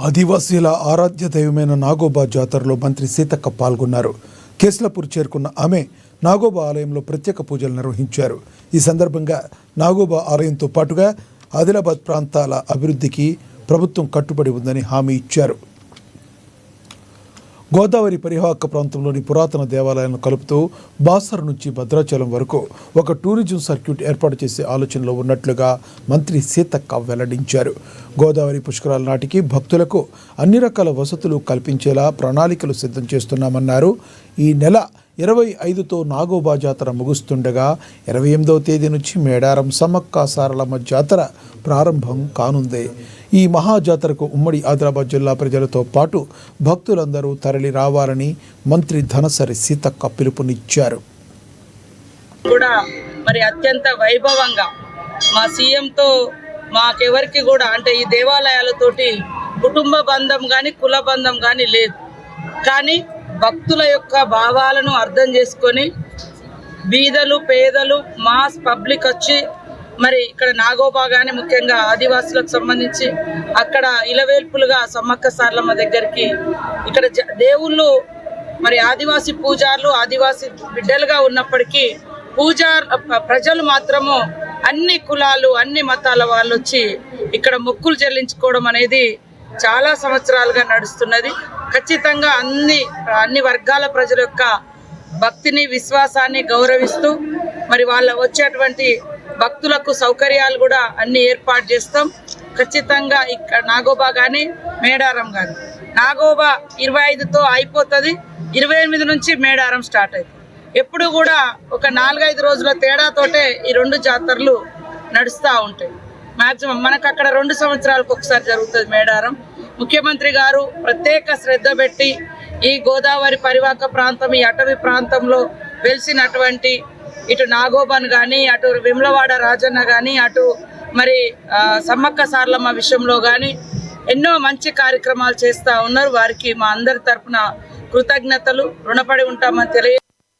ఆదివాసీల ఆరాధ్య దైవమైన నాగోబా జాతరలో మంత్రి సీతక్క పాల్గొన్నారు. కేస్లాపూర్ చేరుకున్న ఆమె నాగోబా ఆలయంలో ప్రత్యేక పూజలు నిర్వహించారు. ఈ సందర్భంగా నాగోబా ఆలయంతో పాటుగా ఆదిలాబాద్ ప్రాంతాల అభివృద్ధికి ప్రభుత్వం కట్టుబడి ఉందని హామీ ఇచ్చారు. గోదావరి పరివాహక ప్రాంతంలోని పురాతన దేవాలయాలను కలుపుతూ బాసర్ నుంచి భద్రాచలం వరకు ఒక టూరిజం సర్క్యూట్ ఏర్పాటు చేసే ఆలోచనలో ఉన్నట్లుగా మంత్రి సీతక్క వెల్లడించారు. గోదావరి పుష్కరాల నాటికి భక్తులకు అన్ని రకాల వసతులు కల్పించేలా ప్రణాళికలు సిద్ధం చేస్తున్నామన్నారు. ఈ నెల 25తో నాగోబా జాతర ముగుస్తుండగా 28వ తేదీ నుంచి మేడారం సమ్మక్క సారలమ్మ జాతర ప్రారంభం కానుంది. ఈ మహాజాతరకు ఉమ్మడి ఆదిలాబాద్ జిల్లా ప్రజలతో పాటు భక్తులందరూ తరలి రావాలని మంత్రి ధనసరి సీతక్క పిలుపునిచ్చారు. కూడా మరి అత్యంత వైభవంగా మా సీఎంతో మాకెవరికి కూడా అంటే ఈ దేవాలయాలతోటి కుటుంబ బంధం కానీ కుల బంధం కానీ లేదు. కానీ భక్తుల యొక్క భావాలను అర్థం చేసుకొని బీదలు పేదలు మాస్ పబ్లిక్ వచ్చి మరి ఇక్కడ నాగోబా కానీ ముఖ్యంగా ఆదివాసులకు సంబంధించి అక్కడ ఇలవేల్పులుగా సమ్మక్క సారలమ్మ దగ్గరికి ఇక్కడ దేవుళ్ళు మరి ఆదివాసీ పూజారులు ఆదివాసీ బిడ్డలుగా ఉన్నప్పటికీ ప్రజలు మాత్రము అన్ని కులాలు అన్ని మతాల వాళ్ళు వచ్చి ఇక్కడ మొక్కులు చెల్లించుకోవడం అనేది చాలా సంవత్సరాలుగా నడుస్తున్నది. ఖచ్చితంగా అన్ని వర్గాల ప్రజల యొక్క భక్తిని విశ్వాసాన్ని గౌరవిస్తూ మరి వాళ్ళ వచ్చేటువంటి భక్తులకు సౌకర్యాలు కూడా అన్ని ఏర్పాటు చేస్తాం. ఖచ్చితంగా ఇక్కడ నాగోబా కానీ మేడారం కానీ నాగోబా 25తో అయిపోతుంది. 28 నుంచి మేడారం స్టార్ట్ అవుతుంది. ఎప్పుడు కూడా ఒక 4-5 రోజుల తేడాతోటే ఈ రెండు జాతరలు నడుస్తూ ఉంటాయి. మ్యాక్సిమం మనకు అక్కడ 2 సంవత్సరాలకు ఒకసారి జరుగుతుంది మేడారం. ముఖ్యమంత్రి గారు ప్రత్యేక శ్రద్ధ పెట్టి ఈ గోదావరి పరివాహక ప్రాంతం ఈ అటవీ ప్రాంతంలో వెలిసినటువంటి ఇటు నాగోబాను కానీ అటు వేములవాడ రాజన్న కానీ అటు మరి సమ్మక్క సారలమ్మ విషయంలో కానీ ఎన్నో మంచి కార్యక్రమాలు చేస్తూ ఉన్నారు. వారికి మా అందరి తరఫున కృతజ్ఞతలు రుణపడి ఉంటామని తెలియ